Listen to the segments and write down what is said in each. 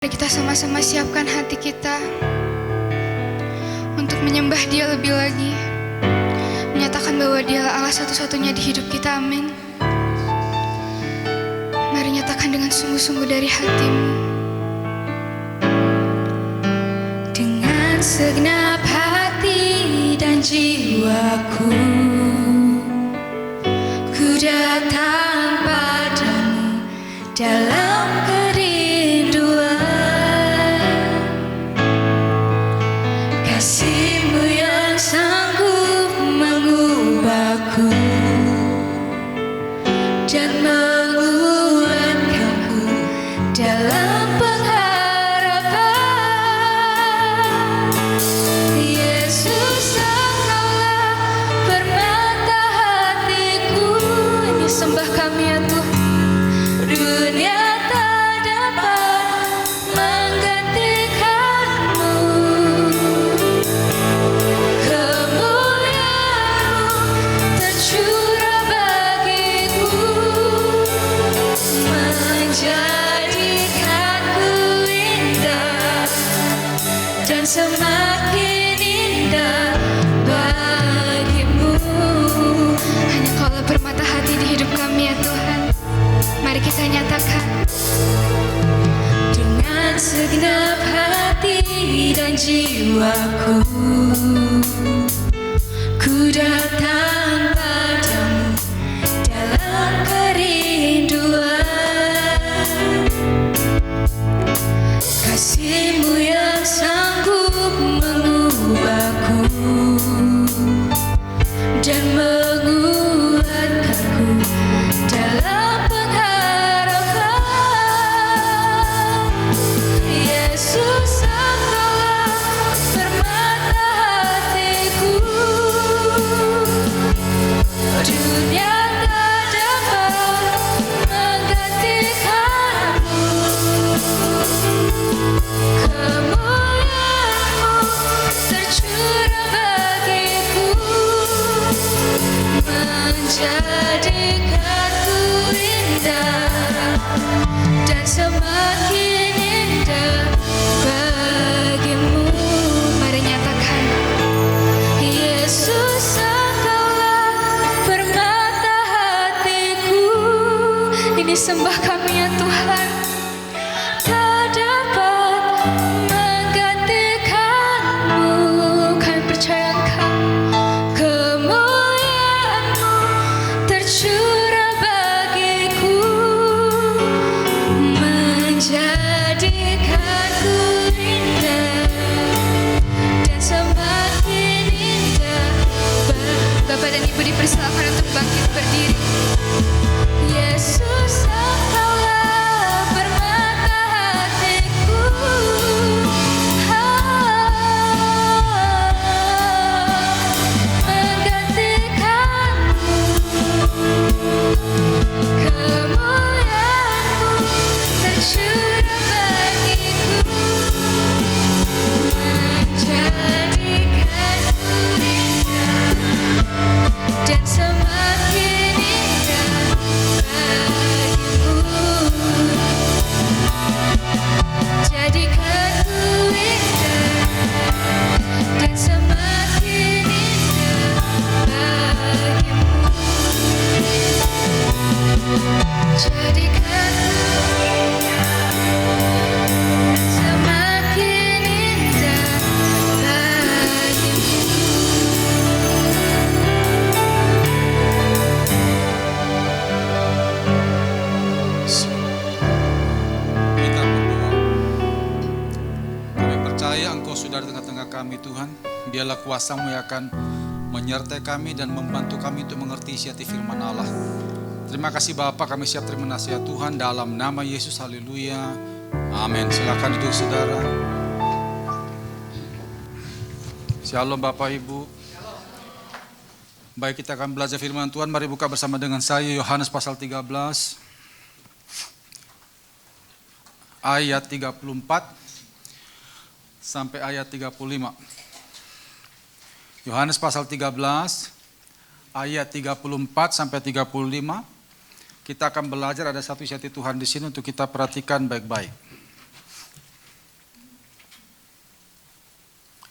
Mari kita sama-sama siapkan hati kita untuk menyembah Dia lebih lagi, menyatakan bahwa Dialah Allah satu-satunya di hidup kita. Amin. Mari nyatakan dengan sungguh-sungguh dari hatimu. Dengan segenap hati dan jiwaku, ku datang padamu dalam kerinduan. Kasih-Mu yang sanggup mengubahku dan menguatkanku dalam pengharapan. Yesus, Engkaulah permata hatiku. Ini sembah kami ya Tuhan. Dunia tak dapat menggantikan-Mu. Kemuliaan-Mu tercurah bagiku, menjadikanku indah dan semakin indah bagi-Mu. Hanya Kaulah permata hati di hidup kami ya Tuhan. Mari kita nyatakan. Dengan segenap hati dan jiwaku, ku datang padamu dalam kerinduan. Kasih-Mu yang sanggup mengubahku dan menguatkanku dalam pengharapan. Yesus, Engkaulah permata hatiku. Dunia tak dapat menggantikan-Mu. Kemuliaan-Mu tercurah bagiku, menjadikanku indah dan semakin indah bagi-Mu. Mari nyatakan. Yesus, Engkaulah permata hatiku. Ini sembah kami ya Tuhan. Tak dapat menggantikan-Mu. Kami percaya Engkau. Kemuliaan-Mu tercurah bagiku, menjadikanku indah dan semakin indah. Bapak dan Ibu dipersilakan untuk bangkit berdiri. Yesus, Engkaulah permata hatiku. Menggantikan-Mu. Kemuliaan-Mu tercurah bagiku, menjadikanku indah dan semakin indah bagimu. Jadikanku indah dan semakin indah bagimu. Jadikanku indah dan semakin indah bagimu. Kita berdoa. Kami percaya Engkau sudah di tengah-tengah kami Tuhan. Biarlah kuasa-Mu yang akan menyertai kami dan membantu kami untuk mengerti isi hati firman Allah. Terima kasih Bapa, kami siap terima nasihat Tuhan dalam nama Yesus. Haleluya. Amin. Silakan duduk saudara. Shalom Bapak Ibu. Baik, kita akan belajar firman Tuhan. Mari buka bersama dengan saya Yohanes pasal 13 ayat 34 sampai ayat 35. Yohanes pasal 13 ayat 34 sampai 35. Kita akan belajar, ada satu isi hati Tuhan di sini untuk kita perhatikan baik-baik.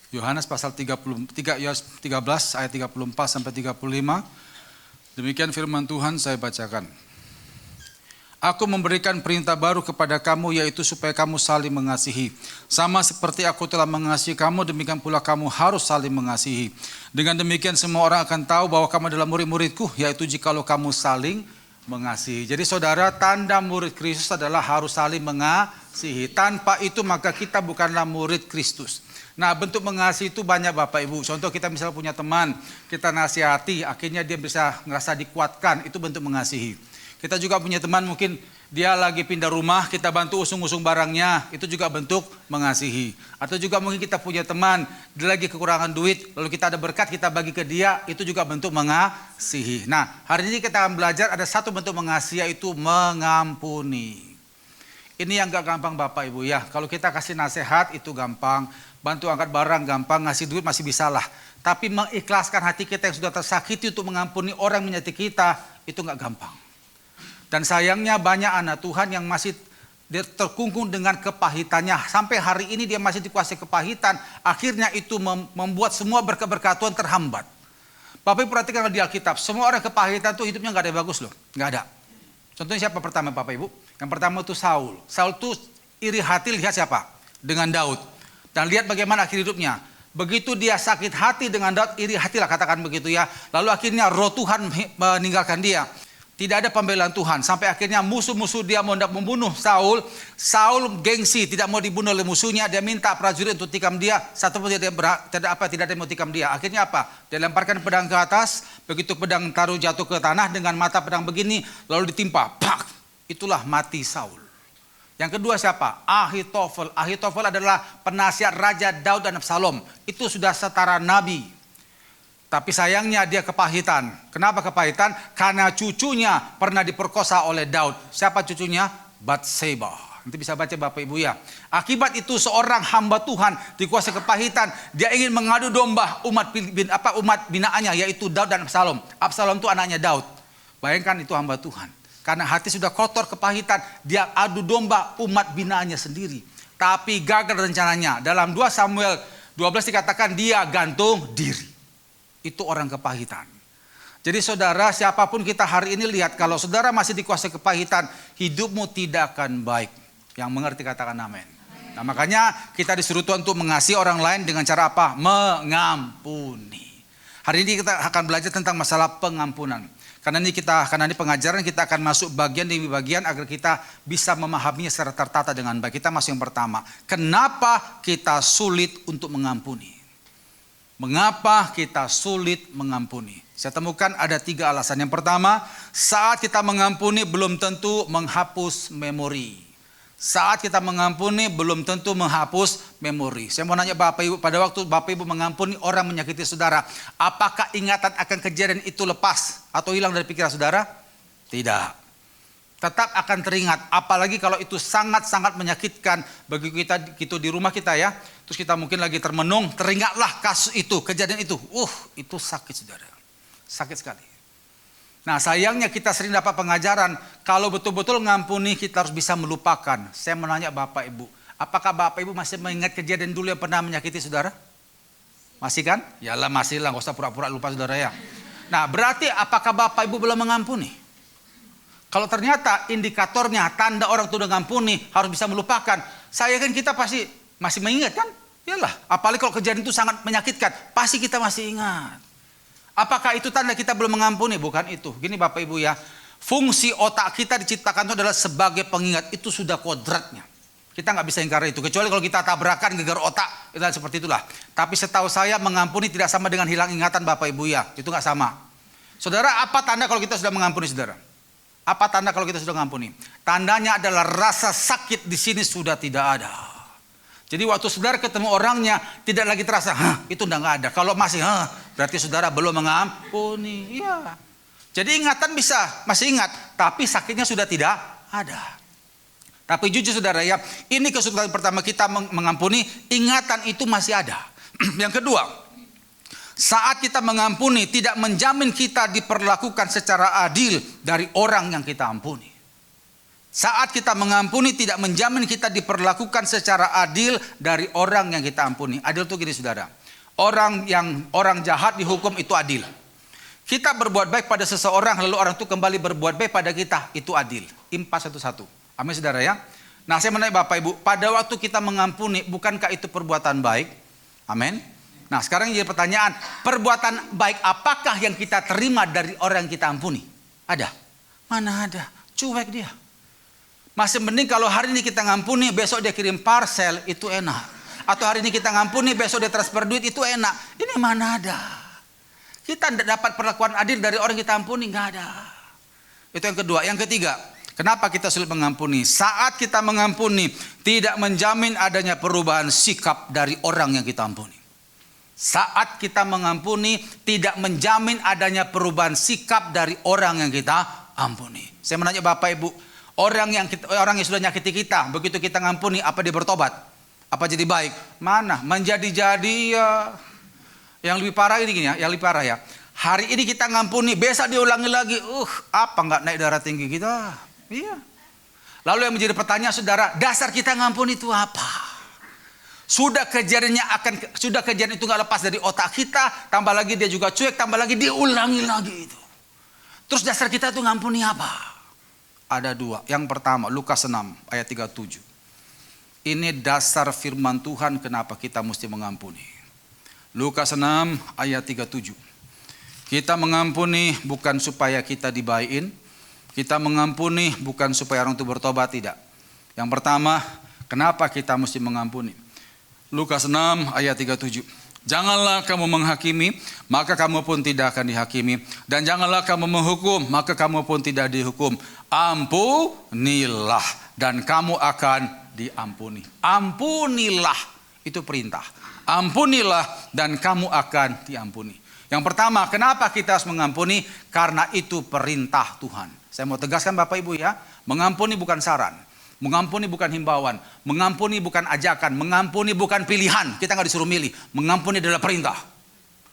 Yohanes pasal 13 ayat 34 sampai 35. Demikian firman Tuhan, saya bacakan. Aku memberikan perintah baru kepada kamu, yaitu supaya kamu saling mengasihi. Sama seperti aku telah mengasihi kamu, demikian pula kamu harus saling mengasihi. Dengan demikian semua orang akan tahu bahwa kamu adalah murid-muridku, yaitu jikalau kamu saling mengasihi. Jadi saudara, tanda murid Kristus adalah harus saling mengasihi. Tanpa itu maka kita bukanlah murid Kristus. Nah, bentuk mengasihi itu banyak Bapak Ibu. Contoh, kita misalnya punya teman, kita nasihati, akhirnya dia bisa ngerasa dikuatkan, itu bentuk mengasihi. Kita juga punya teman, mungkin dia lagi pindah rumah, kita bantu usung-usung barangnya, itu juga bentuk mengasihi. Atau juga mungkin kita punya teman, dia lagi kekurangan duit, lalu kita ada berkat, kita bagi ke dia, itu juga bentuk mengasihi. Nah, hari ini kita akan belajar ada satu bentuk mengasihi, yaitu mengampuni. Ini yang gak gampang Bapak Ibu ya. Kalau kita kasih nasihat itu gampang, bantu angkat barang gampang, ngasih duit masih bisa lah. Tapi mengikhlaskan hati kita yang sudah tersakiti untuk mengampuni orang yang menyakiti kita, itu gak gampang. Dan sayangnya banyak anak Tuhan yang masih dia terkungkung dengan kepahitannya. Sampai hari ini dia masih dikuasai kepahitan. Akhirnya itu membuat semua berkat-berkat Tuhan terhambat. Bapak Ibu perhatikan di Alkitab, semua orang kepahitan itu hidupnya gak ada yang bagus loh. Gak ada. Contohnya siapa pertama Bapak Ibu? Yang pertama itu Saul. Saul itu iri hati, lihat siapa? Dengan Daud. Dan lihat bagaimana akhir hidupnya. Begitu dia sakit hati dengan Daud, iri hatilah katakan begitu ya. Lalu akhirnya roh Tuhan meninggalkan dia. Tidak ada pembelaan Tuhan. Sampai akhirnya musuh-musuh dia mau membunuh Saul. Saul gengsi, tidak mau dibunuh oleh musuhnya. Dia minta prajurit untuk tikam dia. Satu pun tidak ada yang mau tikam dia. Akhirnya apa? Dia lemparkan pedang ke atas. Begitu pedang taruh jatuh ke tanah dengan mata pedang begini. Lalu ditimpa. Pak! Itulah mati Saul. Yang kedua siapa? Ahitofel. Ahitofel adalah penasihat Raja Daud dan Absalom. Itu sudah setara nabi. Tapi sayangnya dia kepahitan. Kenapa kepahitan? Karena cucunya pernah diperkosa oleh Daud. Siapa cucunya? Batseba. Nanti bisa baca Bapak Ibu ya. Akibat itu seorang hamba Tuhan dikuasai kepahitan. Dia ingin mengadu domba umat binaannya, yaitu Daud dan Absalom. Absalom itu anaknya Daud. Bayangkan itu hamba Tuhan. Karena hati sudah kotor kepahitan. Dia adu domba umat binaannya sendiri. Tapi gagal rencananya. Dalam 2 Samuel 12 dikatakan dia gantung diri. Itu orang kepahitan. Jadi saudara, siapapun kita hari ini lihat, kalau saudara masih dikuasai kepahitan, hidupmu tidak akan baik. Yang mengerti katakan amin. Nah, makanya kita disuruh Tuhan untuk mengasihi orang lain dengan cara apa? Mengampuni. Hari ini kita akan belajar tentang masalah pengampunan. Karena ini pengajaran kita akan masuk bagian demi bagian agar kita bisa memahaminya secara tertata dengan baik. Kita masuk yang pertama. Kenapa kita sulit untuk mengampuni? Mengapa kita sulit mengampuni? Saya temukan ada 3 alasan. Yang pertama, saat kita mengampuni belum tentu menghapus memori. Saat kita mengampuni belum tentu menghapus memori. Saya mau nanya Bapak Ibu, pada waktu Bapak Ibu mengampuni orang menyakiti saudara, apakah ingatan akan kejadian itu lepas atau hilang dari pikiran saudara? Tidak. Tetap akan teringat, apalagi kalau itu sangat-sangat menyakitkan bagi kita gitu di rumah kita ya. Terus kita mungkin lagi termenung, teringatlah kasus itu, kejadian itu. Itu sakit saudara. Sakit sekali. Nah, sayangnya kita sering dapat pengajaran, kalau betul-betul ngampuni kita harus bisa melupakan. Saya menanya Bapak Ibu, apakah Bapak Ibu masih mengingat kejadian dulu yang pernah menyakiti saudara? Masih kan? Yalah masih lah, gak usah pura-pura lupa saudara ya. Nah, berarti apakah Bapak Ibu belum mengampuni? Kalau ternyata indikatornya tanda orang itu udah ngampuni harus bisa melupakan, saya yakin kita pasti masih mengingat kan? Iyalah, apalagi kalau kejadian itu sangat menyakitkan, pasti kita masih ingat. Apakah itu tanda kita belum mengampuni? Bukan itu. Gini Bapak Ibu ya, fungsi otak kita diciptakan itu adalah sebagai pengingat, itu sudah kodratnya. Kita nggak bisa ingkar itu, kecuali kalau kita tabrakan gegar otak, itu seperti itulah. Tapi setahu saya mengampuni tidak sama dengan hilang ingatan Bapak Ibu ya, itu nggak sama. Saudara, apa tanda kalau kita sudah mengampuni saudara? Apa tanda kalau kita sudah mengampuni? Tandanya adalah rasa sakit di sini sudah tidak ada. Jadi waktu saudara ketemu orangnya tidak lagi terasa, itu udah nggak ada. Kalau masih, berarti saudara belum mengampuni. Iya. Jadi ingatan bisa masih ingat, tapi sakitnya sudah tidak ada. Tapi jujur saudara ya, ini kesulitan pertama kita mengampuni, ingatan itu masih ada. Yang kedua, saat kita mengampuni tidak menjamin kita diperlakukan secara adil dari orang yang kita ampuni. Saat kita mengampuni tidak menjamin kita diperlakukan secara adil dari orang yang kita ampuni. Adil itu gini saudara. orang jahat dihukum itu adil. Kita berbuat baik pada seseorang lalu orang itu kembali berbuat baik pada kita, itu adil. Impas satu-satu. Amin saudara ya. Nah saya menanya Bapak Ibu, pada waktu kita mengampuni, bukankah itu perbuatan baik? Amin. Nah sekarang jadi pertanyaan, perbuatan baik apakah yang kita terima dari orang yang kita ampuni? Ada? Mana ada? Cuek dia. Masih mending kalau hari ini kita ngampuni, besok dia kirim parcel, itu enak. Atau hari ini kita ngampuni, besok dia transfer duit, itu enak. Ini mana ada? Kita tidak dapat perlakuan adil dari orang kita ampuni, nggak ada. Itu yang kedua. Yang ketiga, kenapa kita sulit mengampuni? Saat kita mengampuni, tidak menjamin adanya perubahan sikap dari orang yang kita ampuni. Saat kita mengampuni, tidak menjamin adanya perubahan sikap dari orang yang kita ampuni. Saya menanya Bapak Ibu, orang yang sudah nyakiti kita, begitu kita ngampuni, apa dia bertobat? Apa jadi baik? Mana? Menjadi-jadi ya. Yang lebih parah ini gini ya, yang lebih parah ya. Hari ini kita ngampuni, besok diulangi lagi. Apa nggak naik darah tinggi kita? Iya. Lalu yang menjadi pertanyaan saudara, dasar kita ngampuni itu apa? Sudah kejadian itu nggak lepas dari otak kita, tambah lagi dia juga cuek, tambah lagi diulangi lagi itu. Terus dasar kita itu ngampuni apa? Ada dua. Yang pertama, Lukas 6 ayat 37. Ini dasar firman Tuhan kenapa kita mesti mengampuni. Lukas 6 ayat 37. Kita mengampuni bukan supaya kita dibaikin. Kita mengampuni bukan supaya orang itu bertobat, tidak. Yang pertama, kenapa kita mesti mengampuni? Lukas 6 ayat 37. Janganlah kamu menghakimi, maka kamu pun tidak akan dihakimi. Dan janganlah kamu menghukum, maka kamu pun tidak dihukum. Ampunilah, dan kamu akan diampuni. Ampunilah, itu perintah. Ampunilah dan kamu akan diampuni. Yang pertama, kenapa kita harus mengampuni? Karena itu perintah Tuhan. Saya mau tegaskan Bapak Ibu ya, mengampuni bukan saran, mengampuni bukan himbauan, mengampuni bukan ajakan, mengampuni bukan pilihan. Kita nggak disuruh milih, mengampuni adalah perintah.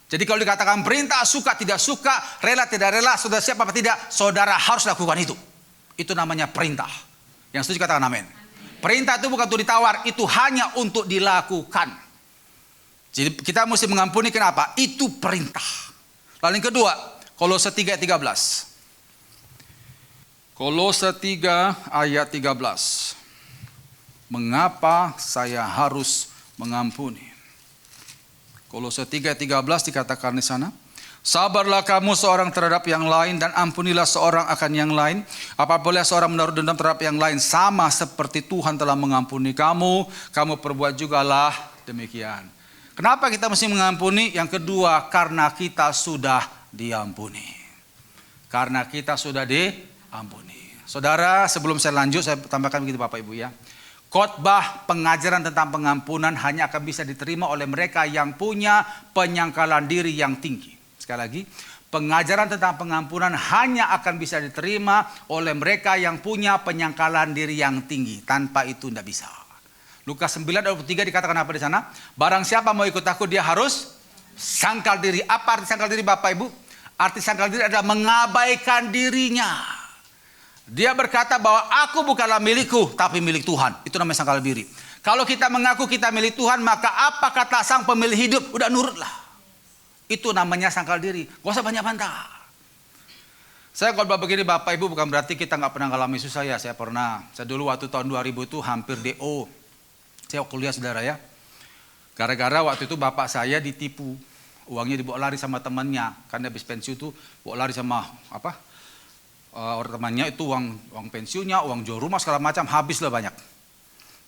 Jadi kalau dikatakan perintah, suka tidak suka, rela tidak rela, sudah siap apa tidak, saudara harus lakukan itu. Itu namanya perintah. Yang setuju katakan amin. Perintah itu bukan untuk ditawar, itu hanya untuk dilakukan. Jadi kita mesti mengampuni kenapa? Itu perintah. Lalu yang kedua, Kolose 3 ayat 13. Kolose 3 ayat 13. Mengapa saya harus mengampuni? Kolose 3 ayat 13 dikatakan di sana. Sabarlah kamu seorang terhadap yang lain dan ampunilah seorang akan yang lain. Apabila seorang menaruh dendam terhadap yang lain, sama seperti Tuhan telah mengampuni kamu, kamu perbuat jugalah demikian. Kenapa kita mesti mengampuni? Yang kedua, karena kita sudah diampuni. Karena kita sudah diampuni. Saudara, sebelum saya lanjut, saya tambahkan begitu Bapak Ibu ya. Khotbah pengajaran tentang pengampunan hanya akan bisa diterima oleh mereka yang punya penyangkalan diri yang tinggi. Sekali lagi, pengajaran tentang pengampunan hanya akan bisa diterima oleh mereka yang punya penyangkalan diri yang tinggi. Tanpa itu tidak bisa. Lukas 9 ayat 23 dikatakan apa di sana? Barang siapa mau ikut aku, dia harus sangkal diri. Apa arti sangkal diri Bapak Ibu? Arti sangkal diri adalah mengabaikan dirinya. Dia berkata bahwa aku bukanlah milikku, tapi milik Tuhan. Itu namanya sangkal diri. Kalau kita mengaku kita milik Tuhan, maka apa kata sang pemilik hidup? Udah nurutlah. Itu namanya sangkal diri. Gak usah banyak bantah. Saya kalau begini Bapak Ibu bukan berarti kita nggak pernah mengalami susah ya. Saya pernah. Saya dulu waktu tahun 2000 itu hampir DO. Saya kuliah saudara ya. Gara-gara waktu itu bapak saya ditipu. Uangnya dibawa lari sama temannya. Karena habis pensiun itu bawa lari sama orang temannya itu uang pensiunnya, uang jual rumah segala macam, habis lah banyak.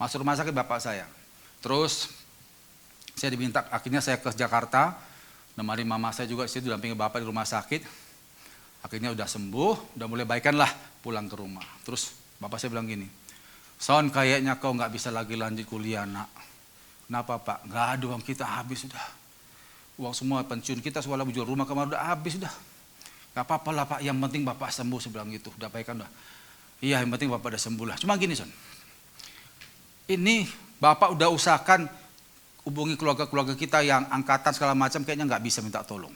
Masuk rumah sakit bapak saya. Terus saya diminta, akhirnya saya ke Jakarta. Nemani mama saya juga situ dampingi bapak di rumah sakit. Akhirnya udah sembuh, udah mulai baikan lah pulang ke rumah. Terus bapak saya bilang gini, Son, kayaknya kau nggak bisa lagi lanjut kuliah nak. Kenapa Pak? Nggak ada, uang kita habis sudah. Uang semua pensiun kita, semua jual rumah kemarin udah habis sudah. Gak apa-apa lah Pak, yang penting Bapak sembuh, saya bilang gitu. Udah baikan udah. Iya, yang penting Bapak udah sembuh lah. Cuma gini Son, ini Bapak udah usahakan hubungi keluarga-keluarga kita yang angkatan segala macam, kayaknya nggak bisa minta tolong.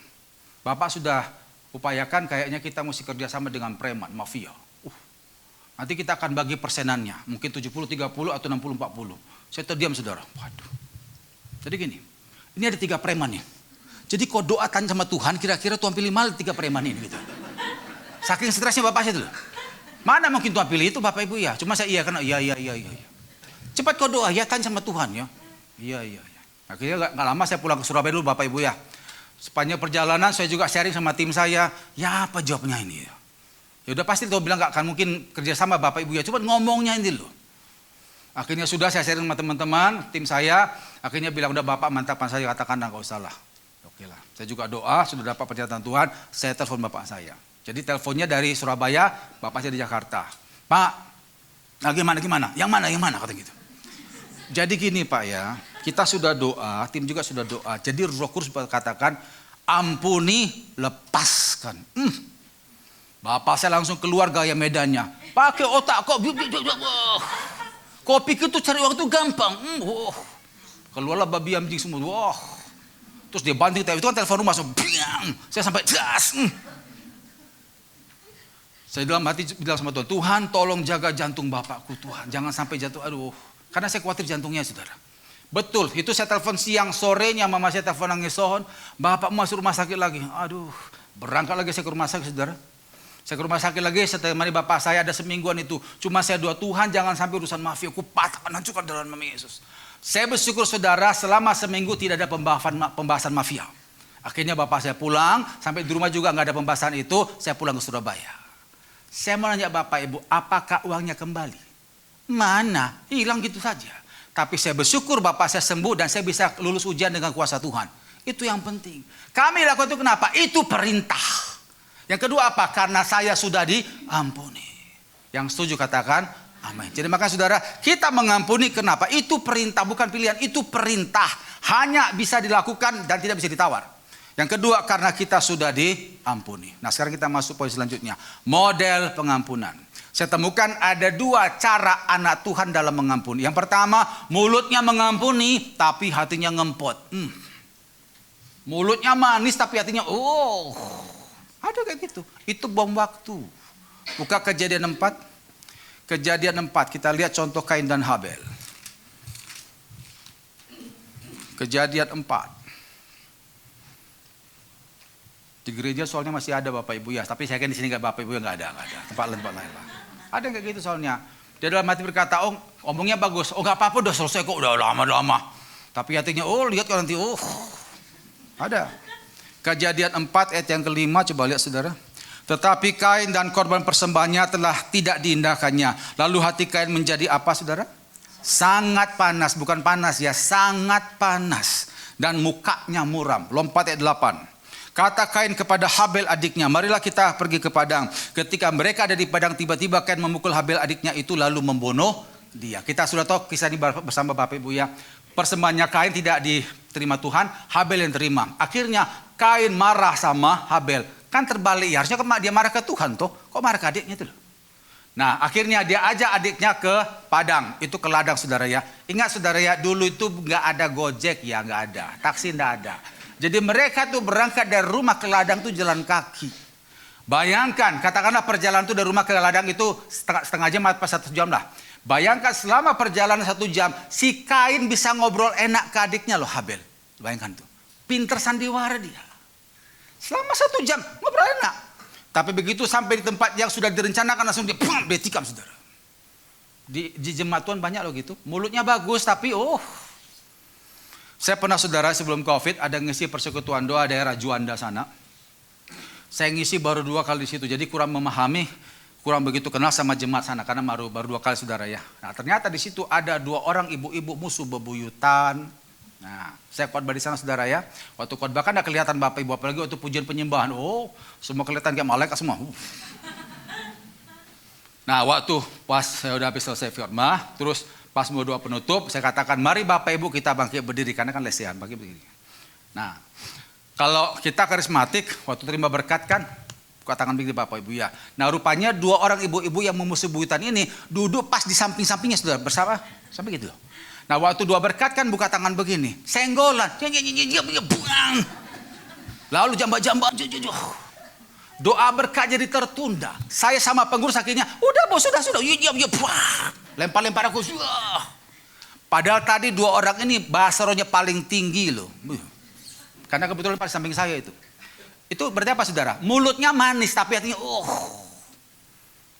Bapak sudah upayakan kayaknya kita mesti kerjasama dengan preman, mafia. Nanti kita akan bagi persenannya, mungkin 70-30 atau 60-40. Saya terdiam saudara. Waduh. Jadi gini, ini ada 3 preman nih. Jadi kau doa tanya sama Tuhan, kira-kira Tuhan pilih mana 3 preman ini gitu. Saking stresnya bapak saya dulu. Mana mungkin Tuhan pilih itu Bapak Ibu ya. Cuma saya iya karena iya. Cepat kau doa ya, tanya sama Tuhan ya. Iya. Akhirnya gak lama saya pulang ke Surabaya dulu Bapak Ibu ya. Sepanjang perjalanan saya juga sharing sama tim saya. Ya apa jawabnya ini ya. Ya udah pasti Tuhan bilang gak akan mungkin kerjasama Bapak Ibu ya. Coba ngomongnya ini loh. Akhirnya sudah saya sharing sama teman-teman, tim saya. Akhirnya bilang udah Bapak mantapkan saya, katakan gak usah lah. Oke lah. Saya juga doa, sudah dapat pernyataan Tuhan. Saya telepon Bapak saya. Jadi teleponnya dari Surabaya, Bapak saya di Jakarta. Pak, nah gimana? Yang mana kata gitu. Jadi gini Pak ya, kita sudah doa, tim juga sudah doa. Jadi Roh Kudus katakan, ampuni, lepaskan. Bapak saya langsung keluar gaya medannya. Pakai otak kok. Kau pikir tuh cari uang tuh gampang. Keluarlah babi anjing semua. Terus dia banting, itu kan telepon rumah. Saya sampai jas. Saya dalam hati bilang sama Tuhan, Tuhan tolong jaga jantung bapakku Tuhan. Jangan sampai jatuh, aduh. Karena saya khawatir jantungnya saudara. Betul, itu saya telepon siang, sorenya mama saya telepon nangis sohon. Bapak masuk rumah sakit lagi. Aduh, berangkat lagi saya ke rumah sakit saudara. Saya ke rumah sakit lagi, saya temani bapak saya ada semingguan itu. Cuma saya doa Tuhan jangan sampai urusan mafia. Aku patahkan, hancurkan dalam nama Yesus. Saya bersyukur saudara selama seminggu tidak ada pembahasan mafia. Akhirnya bapak saya pulang, sampai di rumah juga nggak ada pembahasan itu. Saya pulang ke Surabaya. Saya mau nanya Bapak Ibu, apakah uangnya kembali? Mana? Hilang gitu saja. Tapi saya bersyukur Bapak saya sembuh dan saya bisa lulus ujian dengan kuasa Tuhan. Itu yang penting. Kami lakukan itu kenapa? Itu perintah. Yang kedua apa? Karena saya sudah diampuni. Yang setuju katakan amin. Jadi makanya saudara, kita mengampuni kenapa? Itu perintah, bukan pilihan. Itu perintah. Hanya bisa dilakukan dan tidak bisa ditawar. Yang kedua, karena kita sudah diampuni. Nah sekarang kita masuk poin selanjutnya. Model pengampunan. Saya temukan ada 2 cara anak Tuhan dalam mengampuni. Yang pertama, mulutnya mengampuni tapi hatinya ngempot. Mulutnya manis tapi hatinya ada kayak gitu. Itu bom waktu. Buka Kejadian 4. Kejadian 4, kita lihat contoh Kain dan Habel. Kejadian 4. Di gereja soalnya masih ada Bapak Ibu ya, tapi saya kan di sini nggak Bapak Ibu nggak ada. Tempat lain lah. Ada yang kayak gitu soalnya. Dia dalam hati berkata, omongnya bagus, nggak apa-apa udah selesai kok, udah lama. Tapi hatinya, lihat kalau nanti, ada. Kejadian 4 ayat yang kelima, coba lihat saudara. Tetapi Kain dan korban persembahannya telah tidak diindahkannya. Lalu hati Kain menjadi apa saudara? Sangat panas, bukan panas ya, sangat panas. Dan mukanya muram. Lompat ayat 8. Kata Kain kepada Habel adiknya, marilah kita pergi ke padang. Ketika mereka ada di padang, tiba-tiba Kain memukul Habel adiknya itu lalu membunuh dia. Kita sudah tahu kisah ini bersama Bapak Ibu ya. Persembahannya Kain tidak diterima Tuhan, Habel yang terima. Akhirnya Kain marah sama Habel. Kan terbalik ya, harusnya dia marah ke Tuhan toh. Kok marah ke adiknya itu loh. Nah akhirnya dia ajak adiknya ke padang. Itu ke ladang saudara ya. Ingat saudara ya, dulu itu nggak ada Gojek ya, nggak ada. Taksi nggak ada. Jadi mereka tuh berangkat dari rumah ke ladang tuh jalan kaki. Bayangkan, katakanlah perjalanan tuh dari rumah ke ladang itu setengah jam atau 1 jam lah. Bayangkan selama perjalanan 1 jam, si Kain bisa ngobrol enak ke adiknya loh Habel. Bayangkan tuh, pinter sandiwara dia. Selama 1 jam ngobrol enak. Tapi begitu sampai di tempat yang sudah direncanakan langsung dia tikam saudara. Di jemaat Tuhan banyak loh gitu, mulutnya bagus tapi saya pernah saudara sebelum COVID ada ngisi persekutuan doa daerah Juanda sana. Saya ngisi baru 2 kali di situ, jadi kurang memahami, kurang begitu kenal sama jemaat sana karena baru 2 kali saudara ya. Nah ternyata di situ ada 2 orang ibu-ibu musuh bebuyutan. Nah saya khotbah di sana saudara ya. Waktu khotbah kan ada kelihatan Bapak Ibu, apalagi waktu pujian penyembahan. Semua kelihatan kayak malaikat semua. Nah waktu pas saya udah habis selesai khotbah, terus pas mau doa penutup, saya katakan, mari Bapak Ibu kita bangkit berdiri, karena kan lesehan, bangkit berdiri. Nah, kalau kita karismatik, waktu terima berkat kan, katakan begini Bapak Ibu ya. Nah rupanya 2 orang ibu-ibu yang memusuh buyutan ini, duduk pas di samping-sampingnya saudara, bersama, sampai gitu loh. Nah waktu 2 berkat kan buka tangan begini, senggolan, buang. Lalu jambak-jambak, doa berkat jadi tertunda. Saya sama pengurus akhirnya, udah bos, sudah, lempar-lempar aku. Padahal tadi dua orang ini bahasa rohnya paling tinggi loh. Karena kebetulan pada samping saya itu. Itu berarti apa saudara? Mulutnya manis tapi hatinya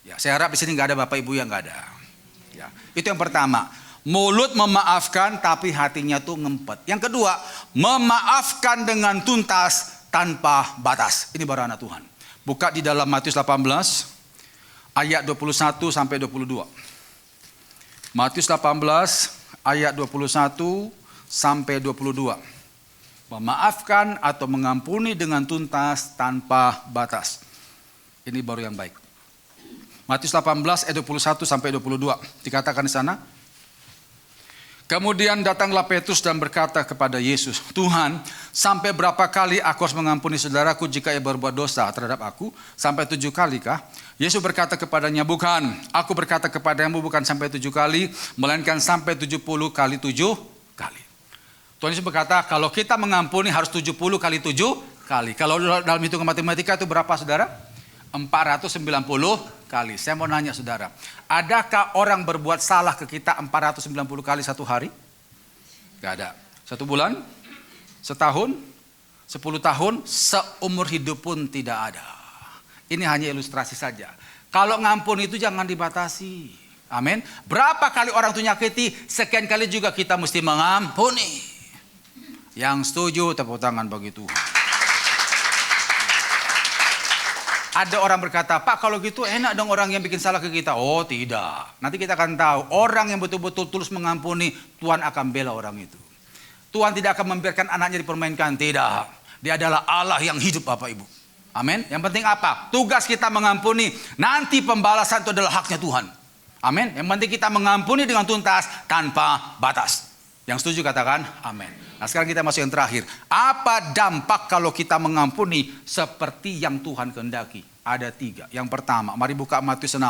Ya, saya harap di sini nggak ada bapak ibu yang nggak ada. Ya, itu yang pertama. Mulut memaafkan tapi hatinya tuh ngempet. Yang kedua, memaafkan dengan tuntas tanpa batas. Ini baru anak Tuhan. Buka di dalam Matius 18 ayat 21 sampai 22. Matius 18 ayat 21 sampai 22. Memaafkan atau mengampuni dengan tuntas tanpa batas. Ini baru yang baik. Matius 18 ayat 21 sampai 22. Dikatakan di sana, kemudian datanglah Petrus dan berkata kepada Yesus, Tuhan, sampai berapa kali aku harus mengampuni saudaraku jika ia berbuat dosa terhadap aku? Sampai 7 kali kah? Yesus berkata kepadanya, bukan. Aku berkata kepadamu bukan sampai 7 kali, melainkan sampai 70 kali 7 kali. Tuhan Yesus berkata, kalau kita mengampuni harus 70 kali 7 kali. Kalau dalam hitungan matematika itu berapa saudara? 490 kali. Saya mau nanya saudara, adakah orang berbuat salah ke kita 490 kali satu hari? Gak ada. 1 bulan? Setahun? 10 tahun? Seumur hidup pun tidak ada. Ini hanya ilustrasi saja. Kalau ngampun itu jangan dibatasi. Amin. Berapa kali orang itu nyakiti, sekian kali juga kita mesti mengampuni. Yang setuju tepuk tangan bagi Tuhan. Ada orang berkata, Pak kalau gitu enak dong orang yang bikin salah ke kita. Oh tidak. Nanti kita akan tahu orang yang betul-betul tulus mengampuni, Tuhan akan bela orang itu. Tuhan tidak akan membiarkan anaknya dipermainkan. Tidak. Dia adalah Allah yang hidup Bapak Ibu. Amin. Yang penting apa? Tugas kita mengampuni. Nanti pembalasan itu adalah haknya Tuhan. Amin. Yang penting kita mengampuni dengan tuntas tanpa batas. Yang setuju katakan amin. Nah sekarang kita masuk yang terakhir. Apa dampak kalau kita mengampuni seperti yang Tuhan kehendaki? Ada 3. Yang pertama, mari buka Matius 6.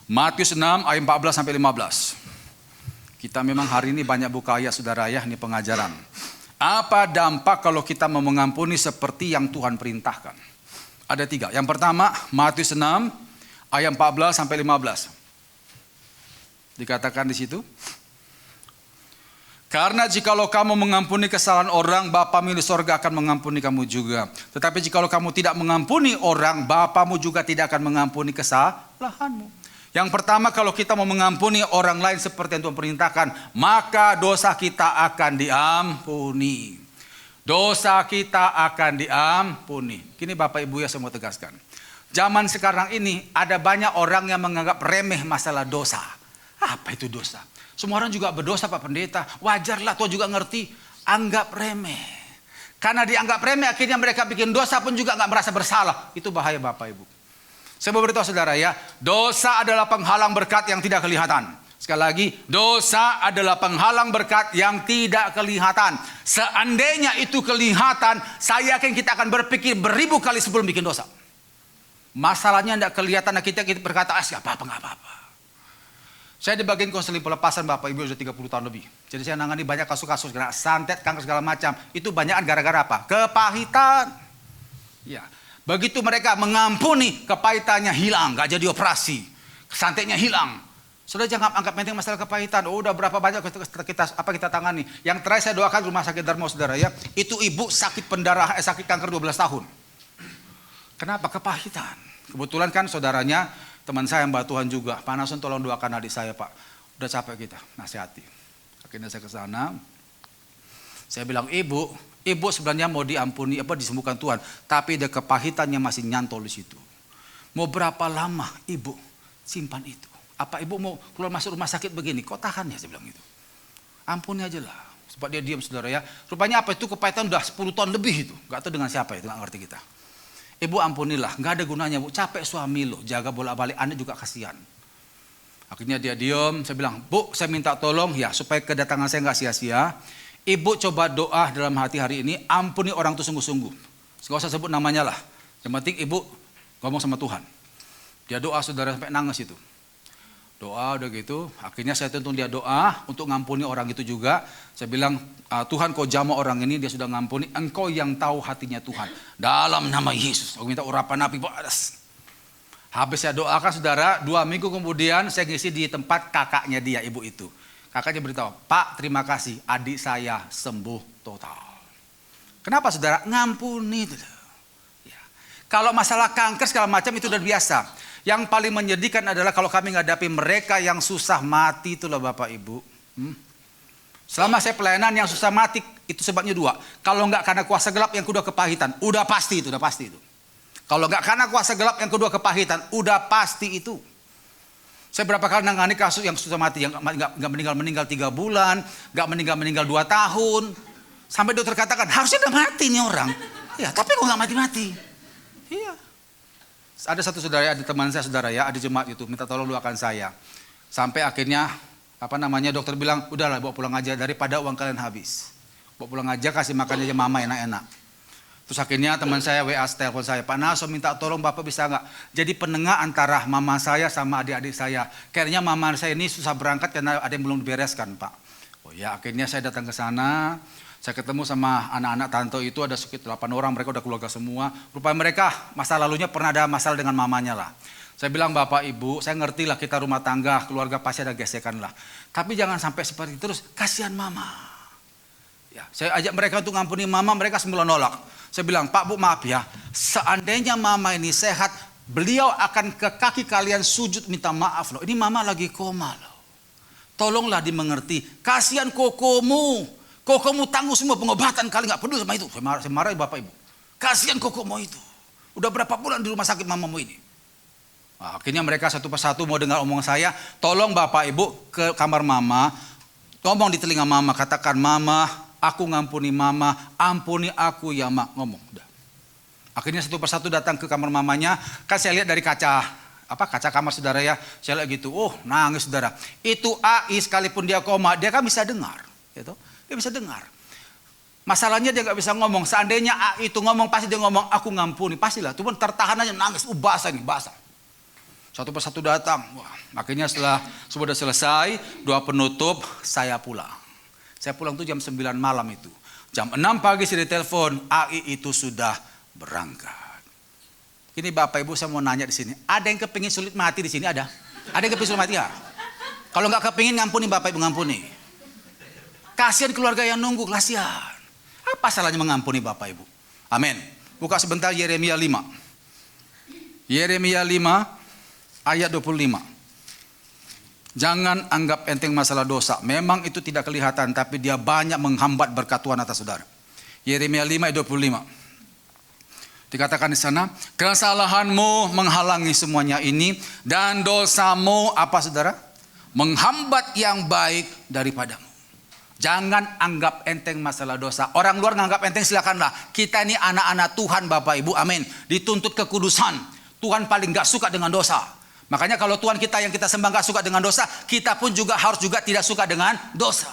Matius 6 ayat 14 sampai 15. Kita memang hari ini banyak buka ayat saudara ya, ini pengajaran. Apa dampak kalau kita mau mengampuni seperti yang Tuhan perintahkan? Ada 3. Yang pertama, Matius 6 ayat 14 sampai 15. Dikatakan di situ, karena jikalau kamu mengampuni kesalahan orang, Bapamu di sorga akan mengampuni kamu juga. Tetapi jikalau kamu tidak mengampuni orang, Bapamu juga tidak akan mengampuni kesalahanmu. Yang pertama, kalau kita mau mengampuni orang lain seperti yang Tuhan perintahkan, maka dosa kita akan diampuni. Dosa kita akan diampuni. Kini Bapak Ibu ya saya mau tegaskan. Zaman sekarang ini ada banyak orang yang menganggap remeh masalah dosa. Apa itu dosa? Semua orang juga berdosa Pak Pendeta. Wajarlah, Tuhan juga ngerti. Anggap remeh. Karena dianggap remeh akhirnya mereka bikin dosa pun juga gak merasa bersalah. Itu bahaya Bapak Ibu. Saya mau beritahu saudara ya. Dosa adalah penghalang berkat yang tidak kelihatan. Sekali lagi, dosa adalah penghalang berkat yang tidak kelihatan. Seandainya itu kelihatan, saya yakin kita akan berpikir beribu kali sebelum bikin dosa. Masalahnya tidak kelihatan, kita berkata, gak apa-apa. Saya di bagian konseling pelepasan Bapak Ibu sudah 30 tahun lebih. Jadi saya nangani banyak kasus-kasus kena santet, kanker segala macam. Itu banyak gara-gara apa? Kepahitan. Ya. Begitu mereka mengampuni, kepahitannya hilang, gak jadi operasi. Santetnya hilang. Sudah jangan anggap penting masalah kepahitan. Oh, udah berapa banyak kita tangani. Yang terakhir saya doakan rumah sakit Darmo saudara ya. Itu ibu sakit sakit kanker 12 tahun. Kenapa? Kepahitan. Kebetulan kan saudaranya teman saya yang mbak Tuhan juga, Pak Nason tolong doakan adik saya Pak. Udah capek kita, nasihati. Akhirnya saya ke sana. Saya bilang, ibu sebenarnya mau diampuni, disembuhkan Tuhan. Tapi ada kepahitannya masih nyantol di situ. Mau berapa lama ibu simpan itu? Apa ibu mau keluar masuk rumah sakit begini? Kok tahan ya, saya bilang gitu. Ampuni aja lah. Sebab dia diam saudara ya. Rupanya apa itu kepahitan udah 10 tahun lebih itu. Gak tahu dengan siapa itu, gak ngerti kita. Ibu ampunilah, gak ada gunanya Bu, capek suami lo, jaga bolak-balik, Anda juga kasihan. Akhirnya dia diam, saya bilang, Bu saya minta tolong ya supaya kedatangan saya gak sia-sia. Ibu coba doa dalam hati hari ini, ampuni orang itu sungguh-sungguh. Gak usah sebut namanya lah, yang penting ibu ngomong sama Tuhan. Dia doa saudara sampai nangis itu. Doa udah gitu, akhirnya saya tuntun dia doa untuk ngampuni orang itu juga. Saya bilang, Tuhan kau jamah orang ini, dia sudah ngampuni, engkau yang tahu hatinya Tuhan. Dalam nama Yesus, aku minta urapan api panas. Habis saya doakan saudara, 2 minggu kemudian saya ngisi di tempat kakaknya dia, ibu itu. Kakaknya beritahu, Pak terima kasih, adik saya sembuh total. Kenapa saudara? Ngampuni itu. Ya. Kalau masalah kanker segala macam itu udah biasa. Yang paling menyedihkan adalah kalau kami menghadapi mereka yang susah mati, itulah Bapak Ibu. Selama saya pelayanan yang susah mati itu sebabnya dua. Kalau nggak karena kuasa gelap, yang kedua kepahitan. Udah pasti itu. Kalau nggak karena kuasa gelap, yang kedua kepahitan. Udah pasti itu. Saya berapa kali nangani kasus yang susah mati, yang nggak meninggal 3 bulan, nggak meninggal 2 tahun, sampai dokter katakan harusnya udah mati nih orang. Ya, tapi kok nggak mati-mati? Iya. Ada satu saudara, ada teman saya saudara ya, ada jemaat itu minta tolong doakan saya. Sampai akhirnya dokter bilang udahlah bawa pulang aja daripada uang kalian habis. Bawa pulang aja, kasih makan aja mama enak-enak. Terus akhirnya teman saya WA telepon saya, Pak Naso minta tolong Bapak bisa nggak jadi penengah antara mama saya sama adik-adik saya. Kayaknya mama saya ini susah berangkat karena ada yang belum dibereskan Pak. Oh ya, akhirnya saya datang ke sana. Saya ketemu sama anak-anak tante itu, ada sekitar 8 orang, mereka udah keluarga semua. Rupanya mereka masa lalunya pernah ada masalah dengan mamanya lah. Saya bilang Bapak Ibu, saya ngerti lah kita rumah tangga, keluarga pasti ada gesekan lah. Tapi jangan sampai seperti itu terus, kasihan mama. Ya, saya ajak mereka untuk ngampuni mama, mereka semula nolak. Saya bilang, Pak Bu maaf ya, seandainya mama ini sehat, beliau akan ke kaki kalian sujud minta maaf loh. Ini mama lagi koma loh. Tolonglah dimengerti, kasihan kokomu. Kokomu tangguh semua pengobatan, kali nggak peduli sama itu. Saya marahin Bapak Ibu. Kasihan kokomu itu. Udah berapa bulan di rumah sakit mamamu ini. Nah, akhirnya mereka satu persatu mau dengar omongan saya. Tolong Bapak Ibu ke kamar mama. Ngomong di telinga mama. Katakan mama, aku ngampuni mama. Ampuni aku ya mak. Ngomong. Udah. Akhirnya satu persatu datang ke kamar mamanya. Kan saya lihat dari kaca kamar saudara ya. Saya lihat gitu. Oh nangis saudara. Itu AI sekalipun dia koma. Dia kan bisa dengar. Gitu. Dia bisa dengar. Masalahnya dia nggak bisa ngomong. Seandainya A itu ngomong, pasti dia ngomong aku ngampuni, pastilah. Cuma tertahan aja nangis. Basah. Satu persatu datang. Wah, akhirnya setelah sudah selesai doa penutup, saya pulang. Saya pulang tuh jam 9 malam itu. Jam 6 pagi saya ditelepon, AI itu sudah berangkat. Ini Bapak Ibu saya mau nanya di sini. Ada yang kepingin sulit mati di sini? Ada? Ada yang kepingin sulit mati ya? Kalau nggak kepingin ngampuni Bapak Ibu ngampuni. Kasihan keluarga yang nunggu, kasihan. Apa salahnya mengampuni Bapak Ibu? Amin. Buka sebentar Yeremia 5. Yeremia 5 ayat 25. Jangan anggap enteng masalah dosa. Memang itu tidak kelihatan, tapi dia banyak menghambat berkat Tuhan atas saudara. Yeremia 5 ayat 25. Dikatakan di sana, kesalahanmu menghalangi semuanya ini, dan dosamu apa saudara? Menghambat yang baik daripadamu. Jangan anggap enteng masalah dosa. Orang luar nganggap enteng silakanlah. Kita ini anak-anak Tuhan Bapak Ibu, amin. Dituntut kekudusan. Tuhan paling gak suka dengan dosa. Makanya kalau Tuhan kita yang kita sembah gak suka dengan dosa, kita pun juga harus juga tidak suka dengan dosa.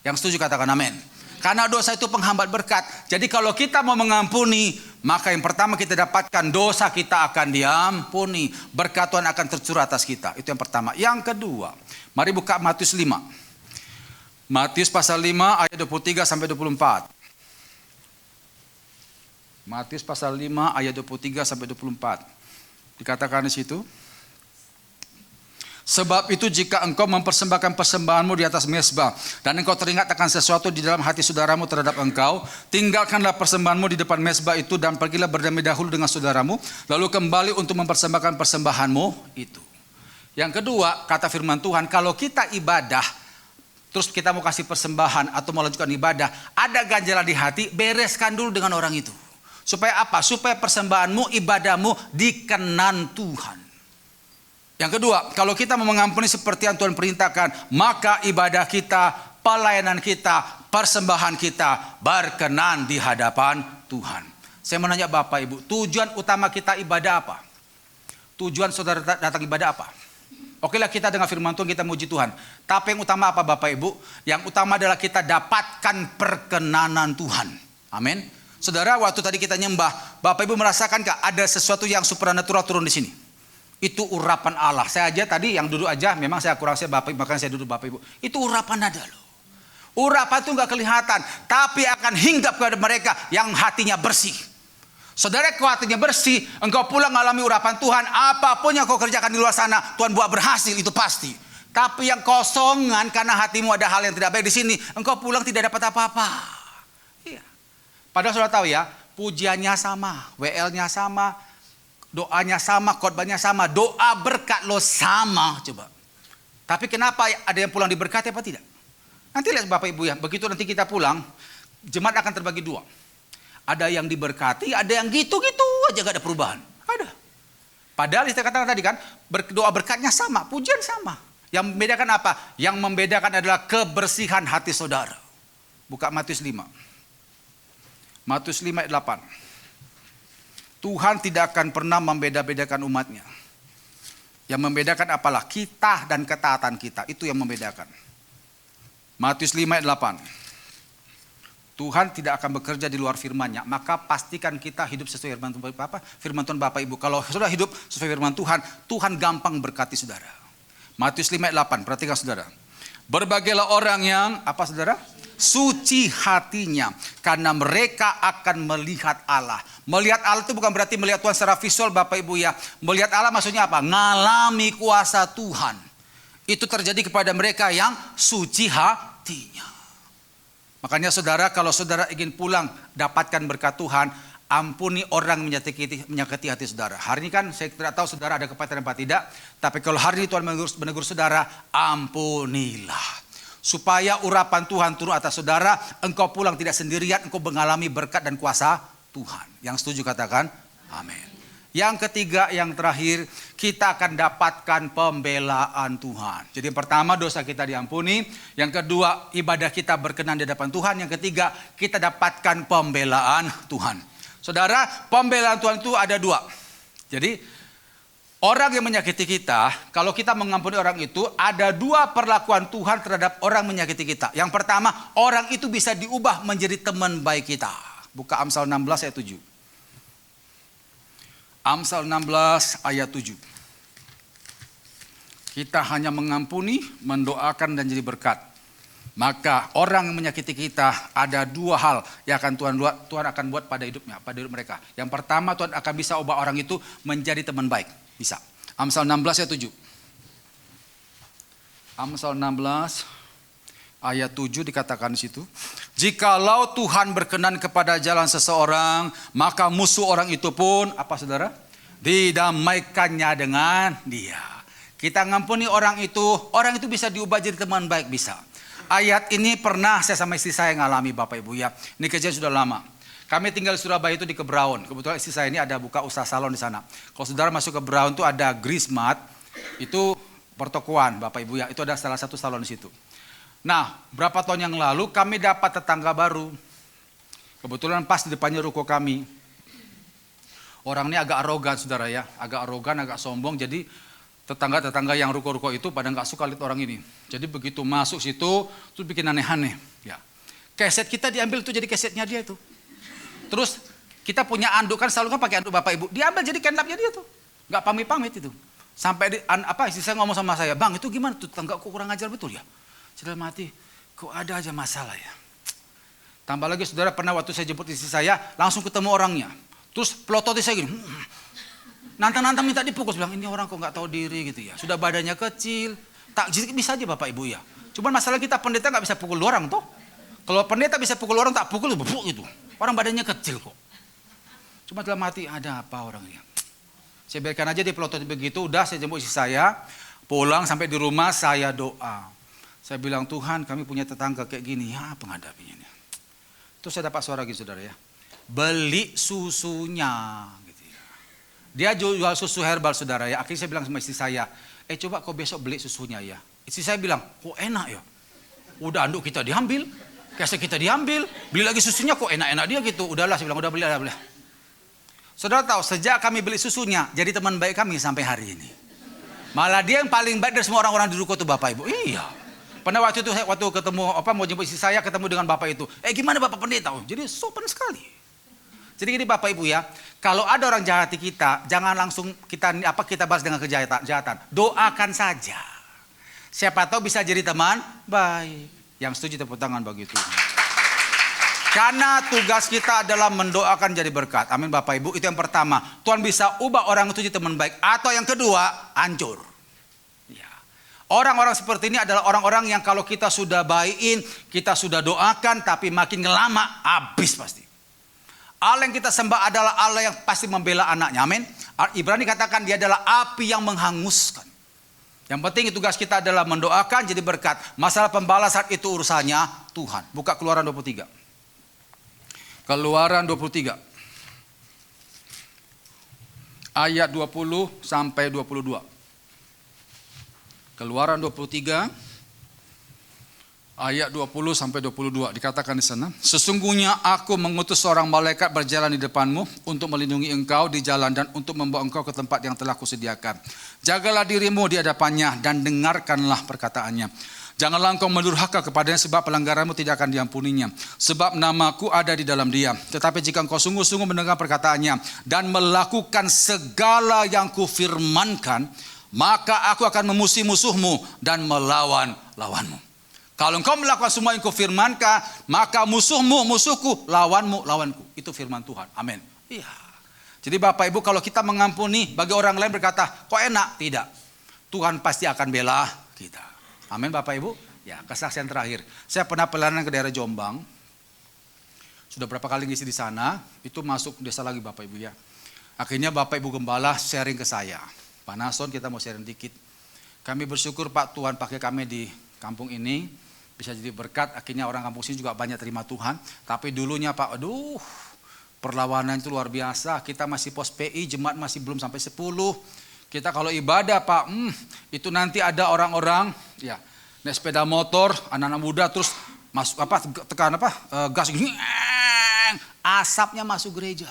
Yang setuju katakan amin. Karena dosa itu penghambat berkat. Jadi kalau kita mau mengampuni, maka yang pertama kita dapatkan dosa kita akan diampuni. Berkat Tuhan akan tercurah atas kita. Itu yang pertama. Yang kedua, mari buka Matius 5. Matius pasal 5 ayat 23 sampai 24. Matius pasal 5 ayat 23 sampai 24. Dikatakan di situ, sebab itu jika engkau mempersembahkan persembahanmu di atas mezbah dan engkau teringat akan sesuatu di dalam hati saudaramu terhadap engkau, tinggalkanlah persembahanmu di depan mezbah itu dan pergilah berdamai dahulu dengan saudaramu, lalu kembali untuk mempersembahkan persembahanmu itu. Yang kedua, kata firman Tuhan, kalau kita ibadah terus kita mau kasih persembahan atau mau lanjutkan ibadah, ada ganjalan di hati, bereskan dulu dengan orang itu. Supaya apa? Supaya persembahanmu, ibadahmu dikenan Tuhan. Yang kedua, kalau kita mau mengampuni seperti yang Tuhan perintahkan, maka ibadah kita, pelayanan kita, persembahan kita berkenan di hadapan Tuhan. Saya menanya Bapak Ibu, tujuan utama kita ibadah apa? Tujuan saudara datang ibadah apa? Okelah kita dengan firman Tuhan kita muji Tuhan. Tapi yang utama apa Bapak Ibu? Yang utama adalah kita dapatkan perkenanan Tuhan. Amin. Saudara, waktu tadi kita nyembah, Bapak Ibu merasakankah ada sesuatu yang supranatural turun di sini? Itu urapan Allah. Saya aja tadi yang duduk aja, memang saya kurang saya Bapak Ibu, makanya saya duduk Bapak Ibu. Itu urapan ada loh. Urapan itu nggak kelihatan, tapi akan hinggap kepada mereka yang hatinya bersih. Saudara, kau hatinya bersih, engkau pulang mengalami urapan Tuhan, apapun yang kau kerjakan di luar sana, Tuhan buat berhasil, itu pasti. Tapi yang kosongan karena hatimu ada hal yang tidak baik di sini, engkau pulang tidak dapat apa-apa. Iya. Padahal saudara tahu ya, pujiannya sama, WL-nya sama, doanya sama, khotbahnya sama, doa berkat lo sama, coba. Tapi kenapa ada yang pulang diberkati apa tidak? Nanti lihat Bapak Ibu ya, begitu nanti kita pulang, jemaat akan terbagi dua. Ada yang diberkati, ada yang gitu-gitu aja gak ada perubahan. Ada. Padahal saya katakan tadi kan, doa berkatnya sama, pujian sama. Yang membedakan apa? Yang membedakan adalah kebersihan hati saudara. Buka Matius 5. Matius 5 ayat 8. Tuhan tidak akan pernah membeda-bedakan umatnya. Yang membedakan apalah? Kita dan ketaatan kita. Itu yang membedakan. Matius 5 ayat 8. Tuhan tidak akan bekerja di luar firman-Nya. Maka pastikan kita hidup sesuai firman Tuhan Bapak Ibu. Kalau sudah hidup sesuai firman Tuhan, Tuhan gampang berkati saudara. Matius 5 ayat 8, perhatikan saudara. Berbagailah orang yang, apa saudara? Suci hatinya, karena mereka akan melihat Allah. Melihat Allah itu bukan berarti melihat Tuhan secara visual Bapak Ibu ya. Melihat Allah maksudnya apa? Ngalami kuasa Tuhan. Itu terjadi kepada mereka yang suci hatinya. Makanya saudara, kalau saudara ingin pulang dapatkan berkat Tuhan, ampuni orang menyakiti hati saudara. Hari ini kan saya tidak tahu saudara ada kepahitan apa tidak. Tapi kalau hari ini Tuhan menegur saudara, ampunilah. Supaya urapan Tuhan turun atas saudara, engkau pulang tidak sendirian, engkau mengalami berkat dan kuasa Tuhan. Yang setuju katakan, amin. Yang ketiga, yang terakhir, kita akan dapatkan pembelaan Tuhan. Jadi yang pertama, dosa kita diampuni. Yang kedua, ibadah kita berkenan di hadapan Tuhan. Yang ketiga, kita dapatkan pembelaan Tuhan. Saudara, pembelaan Tuhan itu ada dua. Jadi orang yang menyakiti kita, kalau kita mengampuni orang itu, ada dua perlakuan Tuhan terhadap orang menyakiti kita. Yang pertama, orang itu bisa diubah menjadi teman baik kita. Buka Amsal 16 ayat 7. Amsal 16 ayat 7. Kita hanya mengampuni, mendoakan dan jadi berkat. Maka orang yang menyakiti kita, ada dua hal yang akan Tuhan akan buat pada hidupnya, pada hidup mereka. Yang pertama, Tuhan akan bisa ubah orang itu menjadi teman baik. Bisa. Amsal 16 ayat 7. Amsal 16 ayat 7 dikatakan di situ. Jikalau Tuhan berkenan kepada jalan seseorang, maka musuh orang itu pun, apa saudara? Didamaikannya dengan dia. Kita ngampuni orang itu bisa diubah jadi teman baik, bisa. Ayat ini pernah saya sama istri saya ngalami Bapak Ibu ya. Ini kejadian sudah lama. Kami tinggal di Surabaya itu di Kebraun. Kebetulan istri saya ini ada buka usaha salon di sana. Kalau saudara masuk ke Kebraun itu ada Grismat, itu pertokoan Bapak Ibu ya. Itu ada salah satu salon di situ. Nah, berapa tahun yang lalu kami dapat tetangga baru. Kebetulan pas di depannya ruko kami. Orang ini agak arogan saudara ya. Agak arogan, agak sombong. Jadi tetangga-tetangga yang ruko-ruko itu pada nggak suka lihat orang ini. Jadi begitu masuk situ, tuh bikin aneh-aneh. Ya. Keset kita diambil tuh jadi kesetnya dia tuh. Terus kita punya anduk kan selalu kan pakai anduk Bapak Ibu. Diambil jadi kenlapnya dia tuh. Nggak pamit-pamit itu. Sampai istri saya ngomong sama saya, bang itu gimana tuh tetangga kok kurang ajar betul ya. Saya mati, kok ada aja masalah ya. Tambah lagi saudara pernah waktu saya jemput istri saya langsung ketemu orangnya. Terus pelototin saya gini. Nantang-nantang minta dipukul, bilang ini orang kok nggak tahu diri gitu ya. Sudah badannya kecil, tak bisa aja Bapak Ibu ya. Cuman masalah kita pendeta nggak bisa pukul orang toh. Kalau pendeta bisa pukul orang tak pukul bubuk gitu. Orang badannya kecil kok. Cuma dalam hati ada apa orangnya. Saya biarkan aja dia pelotot begitu. Udah saya jemput istri saya, pulang sampai di rumah saya doa. Saya bilang Tuhan kami punya tetangga kayak gini ya penghadapinya. Terus saya dapat suara gitu saudara ya. Beli susunya. Dia jual susu herbal saudara ya. Akhirnya saya bilang sama istri saya, coba kau besok beli susunya ya. Istri saya bilang, kok enak ya. Udah anduk kita diambil, keset kita diambil, beli lagi susunya kok enak-enak dia gitu. Udahlah saya bilang, udah beli. Saudara tahu sejak kami beli susunya, jadi teman baik kami sampai hari ini. Malah dia yang paling baik dari semua orang-orang di ruko itu Bapak Ibu. Iya. Pernah waktu itu waktu ketemu mau jemput istri saya ketemu dengan Bapak itu. Gimana Bapak pendeta? Jadi sopan sekali. Jadi gini Bapak Ibu ya, kalau ada orang jahati kita, jangan langsung kita balas dengan kejahatan. Doakan saja. Siapa tahu bisa jadi teman baik. Yang setuju tepuk tangan bagi Tuhan. Karena tugas kita adalah mendoakan jadi berkat. Amin Bapak Ibu, itu yang pertama. Tuhan bisa ubah orang itu jadi teman baik. Atau yang kedua, hancur. Ya. Orang-orang seperti ini adalah orang-orang yang kalau kita sudah baikin, kita sudah doakan, tapi makin lama habis pasti. Allah yang kita sembah adalah Allah yang pasti membela anaknya. Amin. Ibrani katakan dia adalah api yang menghanguskan. Yang penting tugas kita adalah mendoakan jadi berkat. Masalah pembalasan itu urusannya Tuhan. Buka Keluaran 23. Keluaran 23. Ayat 20 sampai 22. Keluaran 23 ayat 20 sampai 22 dikatakan di sana, sesungguhnya aku mengutus seorang malaikat berjalan di depanmu untuk melindungi engkau di jalan dan untuk membawa engkau ke tempat yang telah kusediakan. Jagalah dirimu di hadapannya dan dengarkanlah perkataannya. Janganlah engkau mendurhaka kepadanya sebab pelanggaranmu tidak akan diampuninya. Sebab namaku ada di dalam dia. Tetapi jika engkau sungguh-sungguh mendengar perkataannya dan melakukan segala yang kufirmankan, maka aku akan memusuhi musuhmu dan melawan lawanmu. Kalau engkau melakukan semua yang kufirmankan, maka musuhmu musuhku, lawanmu lawanku. Itu firman Tuhan. Amin. Iya. Jadi Bapak Ibu, kalau kita mengampuni, bagi orang lain berkata, kok enak? Tidak. Tuhan pasti akan bela kita. Amin Bapak Ibu. Ya, kesaksian terakhir. Saya pernah pelayanan ke daerah Jombang. Sudah berapa kali ngisi di sana, itu masuk desa lagi Bapak Ibu ya. Akhirnya Bapak Ibu Gembala sharing ke saya. Pak Nason, kita mau sharing dikit. Kami bersyukur Pak, Tuhan pakai kami di kampung ini bisa jadi berkat. Akhirnya orang kampung sini juga banyak terima Tuhan. Tapi dulunya Pak, aduh, perlawanan itu luar biasa. Kita masih pos PI, jemaat masih belum sampai 10. Kita kalau ibadah Pak, itu nanti ada orang-orang ya naik sepeda motor, anak-anak muda terus masuk gas gini, asapnya masuk gereja.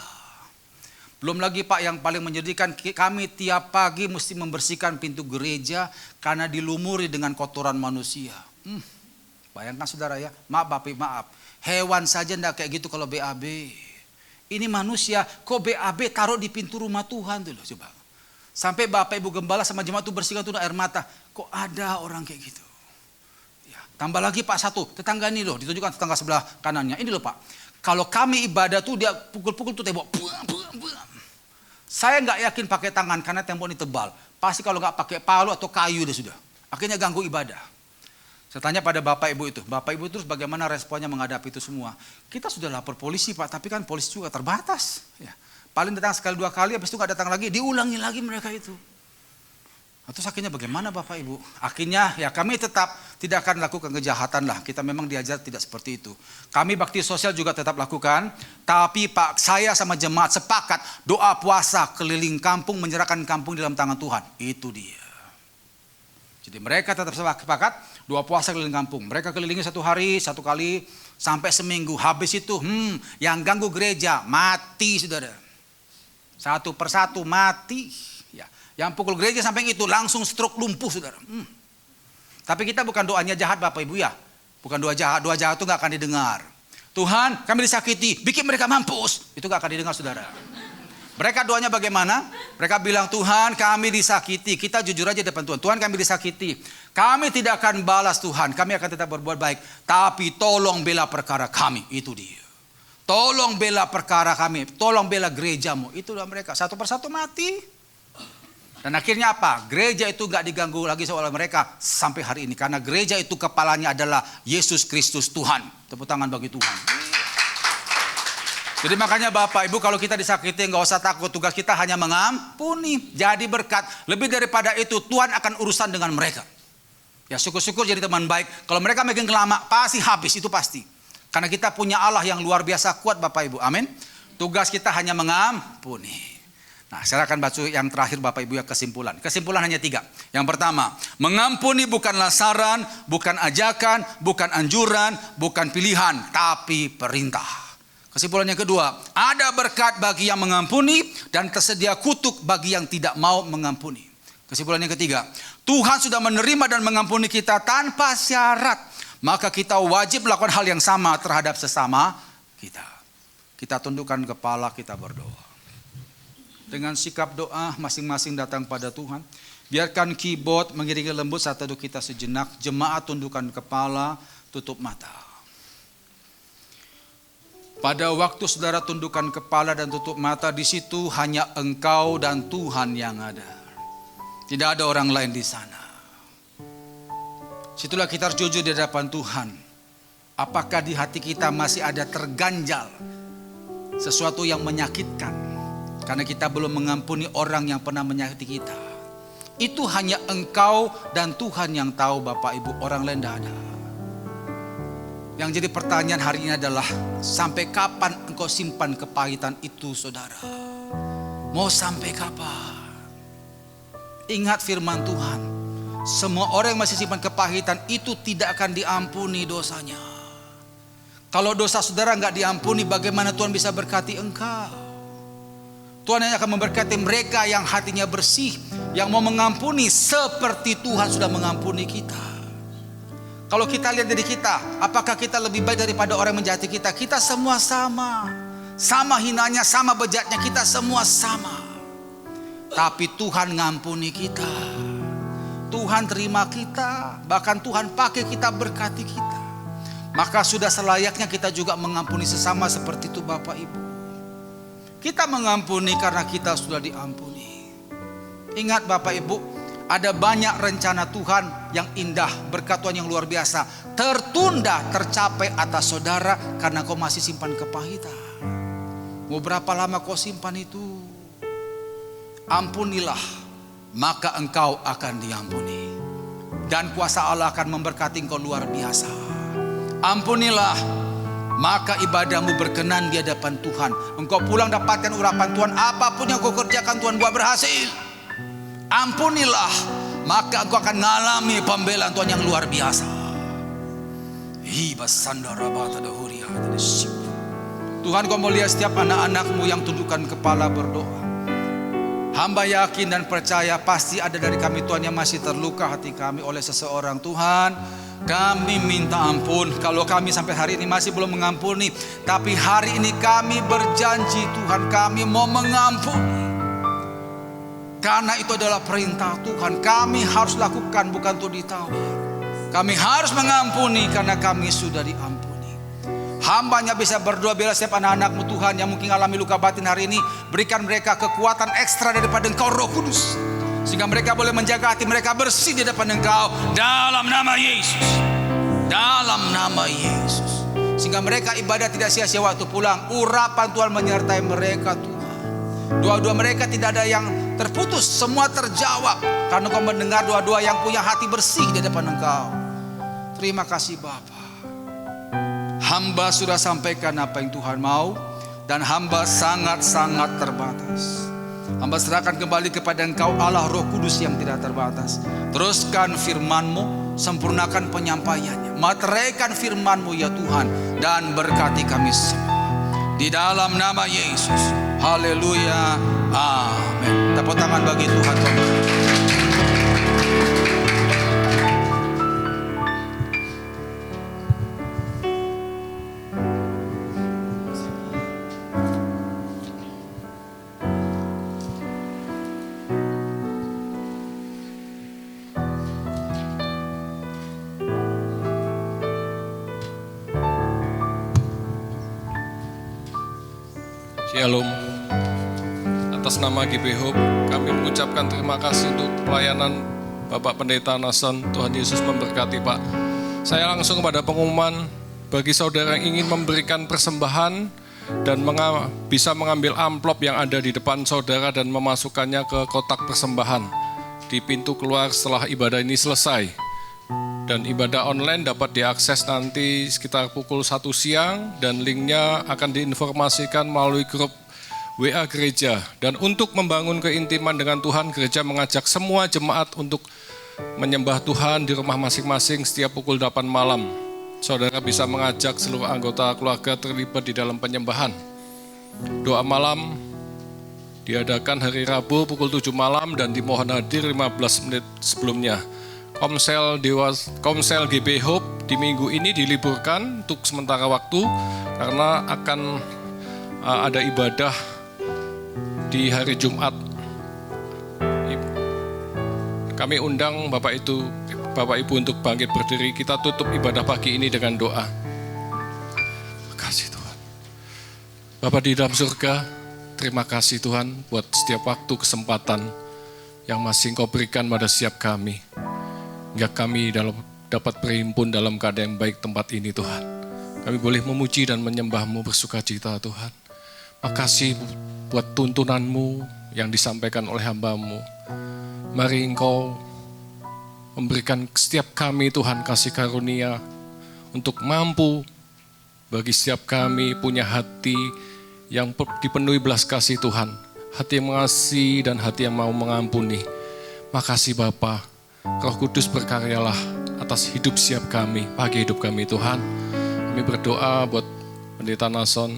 Belum lagi Pak yang paling menyedihkan, kami tiap pagi mesti membersihkan pintu gereja karena dilumuri dengan kotoran manusia. Bayangkan saudara ya, maaf, hewan saja enggak kayak gitu kalau BAB. Ini manusia, kok BAB taruh di pintu rumah Tuhan tuh loh coba. Sampai Bapak Ibu Gembala sama jemaat itu bersihkan tuh air mata, kok ada orang kayak gitu. Ya, tambah lagi Pak satu, tetangga ini loh, ditunjukkan tetangga sebelah kanannya. Ini loh Pak, kalau kami ibadah tuh dia pukul-pukul tuh tembok. Saya nggak yakin pakai tangan karena tembok ini tebal. Pasti kalau nggak pakai palu atau kayu dia sudah. Akhirnya ganggu ibadah. Saya tanya pada Bapak Ibu itu. Bapak Ibu terus bagaimana responnya menghadapi itu semua? Kita sudah lapor polisi Pak, tapi kan polisi juga terbatas. Ya. Paling datang sekali 2 kali, habis itu nggak datang lagi, diulangi lagi mereka itu. Terus akhirnya bagaimana Bapak Ibu? Akhirnya ya kami tetap tidak akan lakukan kejahatan lah. Kita memang diajar tidak seperti itu. Kami bakti sosial juga tetap lakukan. Tapi Pak, saya sama jemaat sepakat doa puasa keliling kampung, menyerahkan kampung dalam tangan Tuhan. Itu dia. Jadi mereka tetap sepakat doa puasa keliling kampung. Mereka kelilingi 1 hari, 1 kali sampai seminggu. Habis itu yang ganggu gereja mati saudara. 1 persatu mati. Yang pukul gereja sampai itu langsung stroke lumpuh saudara. Tapi kita bukan doanya jahat Bapak Ibu ya. Bukan doa jahat itu gak akan didengar. Tuhan kami disakiti, bikin mereka mampus. Itu gak akan didengar saudara. Mereka doanya bagaimana? Mereka bilang Tuhan kami disakiti. Kita jujur aja depan Tuhan. Tuhan kami disakiti. Kami tidak akan balas Tuhan. Kami akan tetap berbuat baik. Tapi tolong bela perkara kami. Itu dia. Tolong bela perkara kami. Tolong bela gerejamu. Itulah mereka. 1 persatu mati. Dan akhirnya apa? Gereja itu gak diganggu lagi oleh mereka sampai hari ini. Karena gereja itu kepalanya adalah Yesus Kristus Tuhan. Tepuk tangan bagi Tuhan. Jadi makanya Bapak Ibu kalau kita disakiti gak usah takut. Tugas kita hanya mengampuni. Jadi berkat. Lebih daripada itu Tuhan akan urusan dengan mereka. Ya syukur-syukur jadi teman baik. Kalau mereka makin lama pasti habis. Itu pasti. Karena kita punya Allah yang luar biasa kuat Bapak Ibu. Amin. Tugas kita hanya mengampuni. Nah, saya akan baca yang terakhir Bapak Ibu ya, kesimpulan. Kesimpulan hanya 3. Yang pertama, mengampuni bukanlah saran, bukan ajakan, bukan anjuran, bukan pilihan, tapi perintah. Kesimpulan yang kedua, ada berkat bagi yang mengampuni dan tersedia kutuk bagi yang tidak mau mengampuni. Kesimpulan yang ketiga, Tuhan sudah menerima dan mengampuni kita tanpa syarat. Maka kita wajib melakukan hal yang sama terhadap sesama kita. Kita tundukkan kepala, kita berdoa. Dengan sikap doa masing-masing datang pada Tuhan. Biarkan keyboard mengiringi lembut saat teduh kita sejenak. Jemaat tundukkan kepala, tutup mata. Pada waktu saudara tundukkan kepala dan tutup mata, di situ hanya engkau dan Tuhan yang ada. Tidak ada orang lain di sana. Situlah kita harus jujur di hadapan Tuhan. Apakah di hati kita masih ada terganjal sesuatu yang menyakitkan? Karena kita belum mengampuni orang yang pernah menyakiti kita. Itu hanya Engkau dan Tuhan yang tahu, Bapak Ibu, orang lain tidak ada. Yang jadi pertanyaan hari ini adalah, sampai kapan engkau simpan kepahitan itu, saudara? Mau sampai kapan? Ingat firman Tuhan, semua orang yang masih simpan kepahitan itu tidak akan diampuni dosanya. Kalau dosa saudara nggak diampuni, bagaimana Tuhan bisa berkati engkau? Tuhan hanya akan memberkati mereka yang hatinya bersih, yang mau mengampuni seperti Tuhan sudah mengampuni kita. Kalau kita lihat diri kita, apakah kita lebih baik daripada orang yang menjahati kita? Kita semua sama. Sama hinanya, sama bejatnya, kita semua sama. Tapi Tuhan ngampuni kita. Tuhan terima kita. Bahkan Tuhan pakai kita, berkati kita. Maka sudah selayaknya kita juga mengampuni sesama seperti itu, Bapak Ibu. Kita mengampuni karena kita sudah diampuni. Ingat Bapak Ibu, ada banyak rencana Tuhan yang indah, berkat Tuhan yang luar biasa, tertunda tercapai atas saudara karena kau masih simpan kepahitan. Mau berapa lama kau simpan itu? Ampunilah, maka engkau akan diampuni. Dan kuasa Allah akan memberkati engkau luar biasa. Ampunilah, maka ibadahmu berkenan di hadapan Tuhan. Engkau pulang dapatkan urapan Tuhan, apapun yang kau kerjakan Tuhan buat berhasil. Ampunilah, maka engkau akan mengalami pembelaan Tuhan yang luar biasa. Tuhan, kau melihat setiap anak-anakmu yang tundukkan kepala berdoa. Hamba yakin dan percaya pasti ada dari kami Tuhan yang masih terluka hati kami oleh seseorang. Tuhan, kami minta ampun kalau kami sampai hari ini masih belum mengampuni. Tapi hari ini kami berjanji Tuhan, kami mau mengampuni. Karena itu adalah perintah Tuhan. Kami harus lakukan, bukan untuk ditawar. Kami harus mengampuni karena kami sudah diampuni. Hambanya bisa berdoa, bila setiap anak-anakmu Tuhan yang mungkin alami luka batin hari ini, berikan mereka kekuatan ekstra daripada Engkau Roh Kudus, sehingga mereka boleh menjaga hati mereka bersih di depan Engkau. Dalam nama Yesus. Dalam nama Yesus. Sehingga mereka ibadah tidak sia-sia waktu pulang. Urapan Tuhan menyertai mereka Tuhan. Doa-doa mereka tidak ada yang terputus, semua terjawab karena Kau mendengar doa-doa yang punya hati bersih di depan Engkau. Terima kasih Bapa. Hamba sudah sampaikan apa yang Tuhan mau, dan hamba sangat-sangat terbatas. Hamba serahkan kembali kepada Engkau, Allah Roh Kudus yang tidak terbatas. Teruskan firman-Mu, sempurnakan penyampaiannya, materaikan firman-Mu ya Tuhan, dan berkati kami semua. Di dalam nama Yesus. Haleluya. Amin. Tepuk tangan bagi Tuhan. Shalom. Atas nama GB Hope, kami mengucapkan terima kasih untuk pelayanan Bapak Pendeta Nason. Tuhan Yesus memberkati Pak. Saya langsung kepada pengumuman bagi saudara yang ingin memberikan persembahan dan bisa mengambil amplop yang ada di depan saudara dan memasukkannya ke kotak persembahan di pintu keluar setelah ibadah ini selesai. Dan ibadah online dapat diakses nanti sekitar pukul 1 siang dan linknya akan diinformasikan melalui grup WA gereja. Dan untuk membangun keintiman dengan Tuhan, gereja mengajak semua jemaat untuk menyembah Tuhan di rumah masing-masing setiap pukul 8 malam. Saudara bisa mengajak seluruh anggota keluarga terlibat di dalam penyembahan. Doa malam diadakan hari Rabu pukul 7 malam dan dimohon hadir 15 menit sebelumnya. Komsel GB Hope di minggu ini diliburkan untuk sementara waktu karena akan ada ibadah di hari Jumat. Kami undang Bapak Ibu untuk bangkit berdiri. Kita tutup ibadah pagi ini dengan doa. Terima kasih Tuhan. Bapa di dalam surga, terima kasih Tuhan buat setiap waktu kesempatan yang masih Engkau berikan pada setiap kami. Hingga kami dapat berhimpun dalam keadaan yang baik tempat ini Tuhan. Kami boleh memuji dan menyembah-Mu bersukacita Tuhan. Makasih buat tuntunan-Mu yang disampaikan oleh hamba-Mu. Mari Engkau memberikan setiap kami Tuhan kasih karunia untuk mampu bagi setiap kami punya hati yang dipenuhi belas kasih Tuhan. Hati yang mengasihi dan hati yang mau mengampuni. Makasih Bapa, Roh Kudus berkaryalah atas hidup setiap kami, pagi hidup kami Tuhan. Kami berdoa buat Pendeta Nason,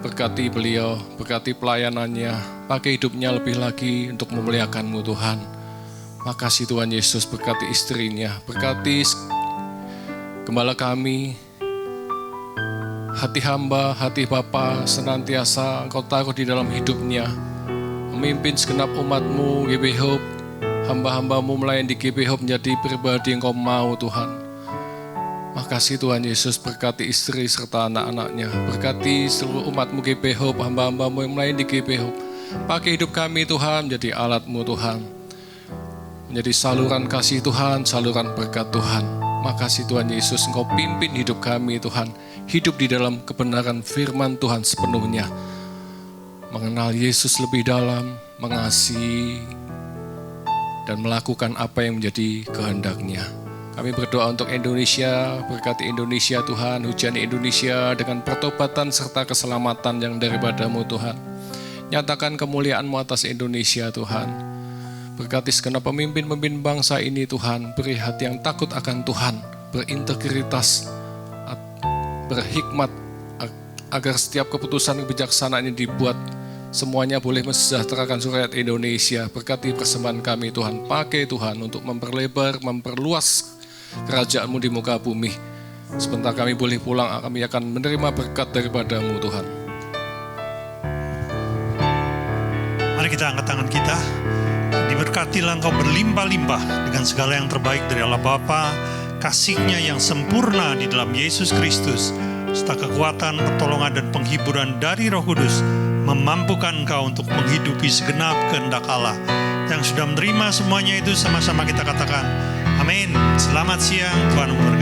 berkati beliau, berkati pelayanannya, pakai hidupnya lebih lagi untuk memuliakan-Mu Tuhan. Makasih Tuhan Yesus, berkati istrinya, berkati gembala kami, hati hamba, hati Bapa senantiasa Engkau taruh di dalam hidupnya, memimpin segenap umat-Mu, GB Hope, hamba-hamba-Mu melayani di GB Hope menjadi pribadi yang Engkau mau Tuhan. Makasih Tuhan Yesus, berkati istri serta anak-anaknya, berkati seluruh umat-Mu GB Hope, hamba-hamba-Mu yang melayani di GB Hope. Pakai hidup kami Tuhan menjadi alat-Mu Tuhan, menjadi saluran kasih Tuhan, saluran berkat Tuhan. Makasih Tuhan Yesus, Engkau pimpin hidup kami Tuhan, hidup di dalam kebenaran firman Tuhan sepenuhnya, mengenal Yesus lebih dalam, mengasihi dan melakukan apa yang menjadi kehendak-Nya. Kami berdoa untuk Indonesia, berkati Indonesia Tuhan, hujani Indonesia dengan pertobatan serta keselamatan yang daripada-Mu Tuhan. Nyatakan kemuliaan-Mu atas Indonesia Tuhan. Berkati segenap pemimpin-pemimpin bangsa ini Tuhan, beri hati yang takut akan Tuhan, berintegritas, berhikmat, agar setiap keputusan kebijaksanaan ini dibuat, semuanya boleh mensejahterakan rakyat Indonesia. Berkati persembahan kami Tuhan, pakai Tuhan untuk memperlebar, memperluas kerajaan-Mu di muka bumi. Sebentar kami boleh pulang, kami akan menerima berkat daripada-Mu Tuhan. Mari kita angkat tangan kita. Diberkatilah engkau berlimpah-limpah dengan segala yang terbaik dari Allah Bapa, kasih-Nya yang sempurna di dalam Yesus Kristus, serta kekuatan, pertolongan, dan penghiburan dari Roh Kudus memampukan engkau untuk menghidupi segenap kehendak Allah. Yang sudah menerima semuanya itu sama-sama kita katakan, amin. Selamat siang, Tuhan memberkati.